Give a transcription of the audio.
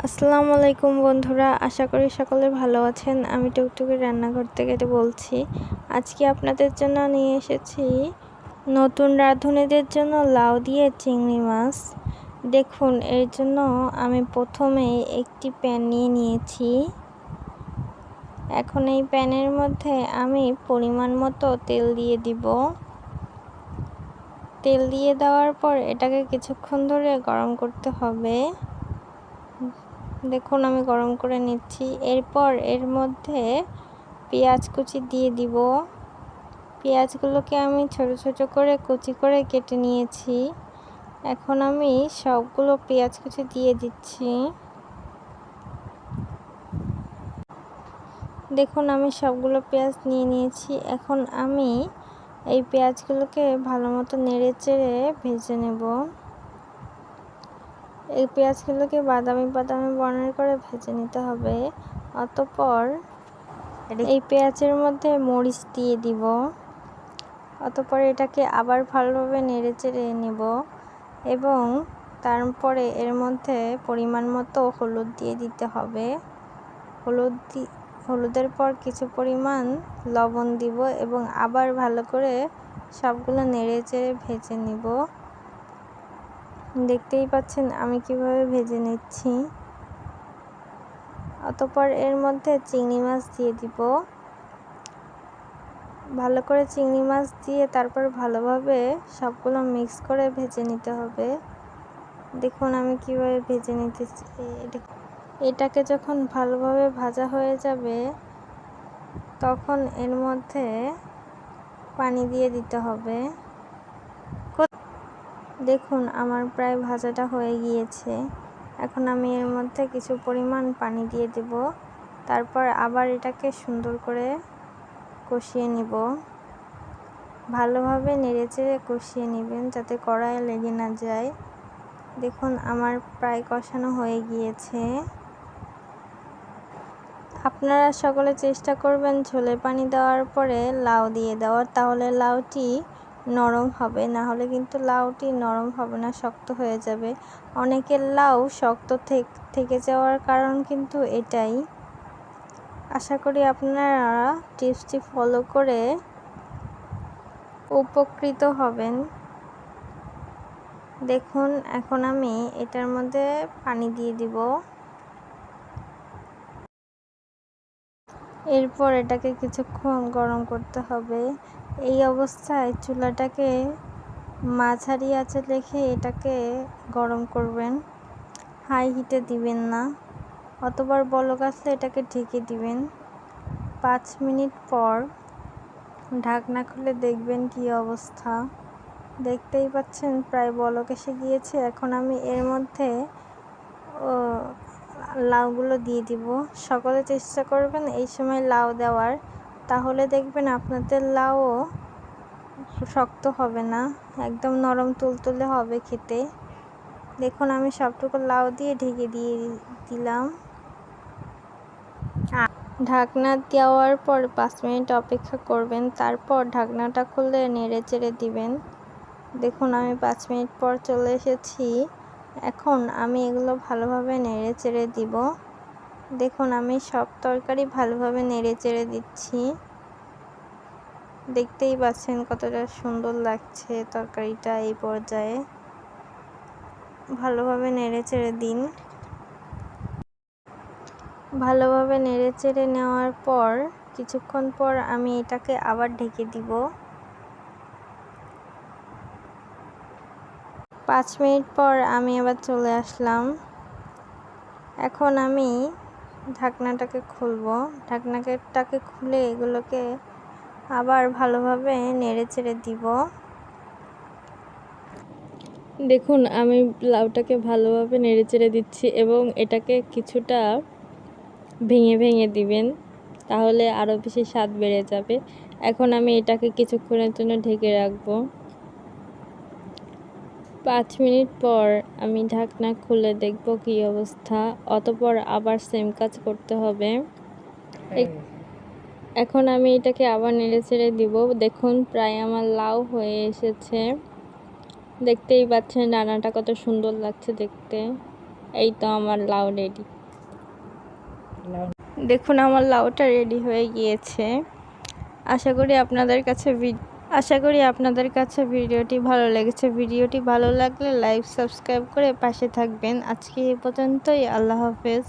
আসসালামু আলাইকুম বন্ধুরা, আশা করি সকলে ভালো আছেন। আমি টুকটুকি রান্নাঘর থেকে বলছি। আজকে আপনাদের জন্য নিয়ে এসেছি নতুন রাঁধুনিদের জন্য লাউ দিয়ে চিংড়ি মাছ। দেখুন, এর জন্য আমি প্রথমে একটি প্যান নিয়ে নিয়েছি। এখন এই প্যানের মধ্যে আমি পরিমাণ মতো তেল দিয়ে দিব। তেল দিয়ে দেওয়ার পর এটাকে কিছুক্ষণ ধরে গরম করতে হবে। দেখুন, আমি গরম করে নিচ্ছি। এরপর এর মধ্যে পেঁয়াজ কুচি দিয়ে দিব। পেঁয়াজগুলোকে আমি ছোট ছোট করে কুচি করে কেটে নিয়েছি। এখন আমি সবগুলো পেঁয়াজ কুচি দিয়ে দিচ্ছি। দেখুন, আমি সবগুলো পেঁয়াজ নিয়ে নিয়েছি। এখন আমি এই পেঁয়াজগুলোকে ভালো মতো নেড়ে চেড়ে ভেজে নেব। এই পেঁয়াজগুলোকে বাদামি বাদামি বর্ণের করে ভেজে নিতে হবে। অতঃপর এই পেঁয়াজের মধ্যে মরিচ দিয়ে দিব। অতঃপর এটাকে আবার ভালোভাবে নেড়ে চেড়ে নেব এবং তারপরে এর মধ্যে পরিমাণ মতো হলুদ দিয়ে দিতে হবে। হলুদের পর কিছু পরিমাণ লবণ দিব এবং আবার ভালো করে সবগুলো নেড়ে চেড়ে ভেজে নিব। দেখতেই পাচ্ছেন আমি কিভাবে ভেজে নিচ্ছি। অতঃপর এর মধ্যে চিংড়ি মাছ দিয়ে দিব। ভালো করে চিংড়ি মাছ দিয়ে তারপর ভালোভাবে সবগুলো মিক্স করে ভেজে নিতে হবে। দেখুন আমি কিভাবে ভেজে নিতেছি। এটাকে যখন ভালোভাবে ভাজা হয়ে যাবে তখন এর মধ্যে পানি দিয়ে দিতে হবে। দেখুন, আমার প্রায় ভাজাটা হয়ে গিয়েছে। এখন আমি এর মধ্যে কিছু পরিমাণ পানি দিয়ে দেব। তারপর আবার এটাকে সুন্দর করে কষিয়ে নিব। ভালোভাবে নেড়েচেড়ে কষিয়ে নেবেন যাতে কড়াইয়ে লেগে না যায়। দেখুন, আমার প্রায় কষানো হয়ে গিয়েছে। আপনারা সকলে চেষ্টা করবেন ঝোলে পানি দেওয়ার পরে লাউ দিয়ে দেওয়ার, তাহলে লাউটি নরম হবে। না হলে কিন্তু লাউটি নরম হবে না, শক্ত হয়ে যাবে। অনেকের লাউ শক্ত থেকে যাওয়ার কারণ কিন্তু এটাই। আশা করি আপনারা টিপসটি ফলো করে উপকৃত হবেন। দেখুন, এখন আমি এটার মধ্যে পানি দিয়ে দিব। এরপর এটাকে কিছুক্ষণ গরম করতে হবে। এই অবস্থায় চুলাটাকে মাঝারি আঁচে রেখে এটাকে গরম করবেন, হাই হিটে দিবেন না। অতবার বলক আসলে এটাকে ঢেকে দিবেন। 5 মিনিট পর ঢাকনা খুলে দেখবেন কি অবস্থা। দেখতেই পাচ্ছেন প্রায় বলক এসে গিয়েছে। এখন আমি এর মধ্যে লাউগুলো দিয়ে দিব। সকলে চেষ্টা করবেন এই সময় লাউ দেওয়ার, তাহলে দেখবেন আপনাদের লাউও শক্ত হবে না, একদম নরম তুলতুলে হবে খেতে। দেখুন, আমি সবটুকু লাউ দিয়ে ঢেকে দিয়ে দিলাম। ঢাকনা দেওয়ার পর 5 মিনিট অপেক্ষা করবেন। তারপর ঢাকনাটা খুলে নেড়ে চেড়ে দিবেন। দেখুন, আমি 5 মিনিট পর চলে এসেছি। এখন আমি এগুলো ভালোভাবে নেড়ে চেড়ে দিব। দেখুন, আমি সব তরকারি ভালোভাবে নেড়ে চেড়ে দিচ্ছি। দেখতেই পাচ্ছেন কতটা সুন্দর লাগছে তরকারিটা। এই পর্যায়ে ভালোভাবে নেড়ে চেড়ে দিন। ভালোভাবে নেড়ে চেড়ে নেওয়ার পর কিছুক্ষণ পর আমি এটাকে আবার ঢেকে দিব। 5 মিনিট পর আমি আবার চলে আসলাম। এখন আমি ঢাকনাটাকে খুলব। ঢাকনাটাকে খুলে এগুলোকে আবার ভালোভাবে নেড়ে চেড়ে দিব। দেখুন, আমি লাউটাকে ভালোভাবে নেড়ে চেড়ে দিচ্ছি এবং এটাকে কিছুটা ভেঙে ভেঙে দিবেন, তাহলে আরও বেশি স্বাদ বেড়ে যাবে। এখন আমি এটাকে কিছুক্ষণের জন্য ঢেকে রাখবো। 5 মিনিট পর আমি ঢাকনা খুলে দেখব কি অবস্থা। অতঃপর আবার সেম কাজ করতে হবে। এখন আমি এটাকে আবার নেড়ে চেড়ে দিব। দেখুন, প্রায় আমার লাউ হয়ে এসেছে। দেখতেই পাচ্ছেন রান্নাটা কত সুন্দর লাগছে দেখতে। এই তো আমার লাউ রেডি। দেখুন আমার লাউটা রেডি হয়ে গিয়েছে। আশা করি আপনাদের কাছে ভিডিওটি ভালো লেগেছে। ভিডিওটি ভালো লাগলে লাইক সাবস্ক্রাইব করে পাশে থাকবেন। আজকে এই পর্যন্তই। আল্লাহ হাফেজ।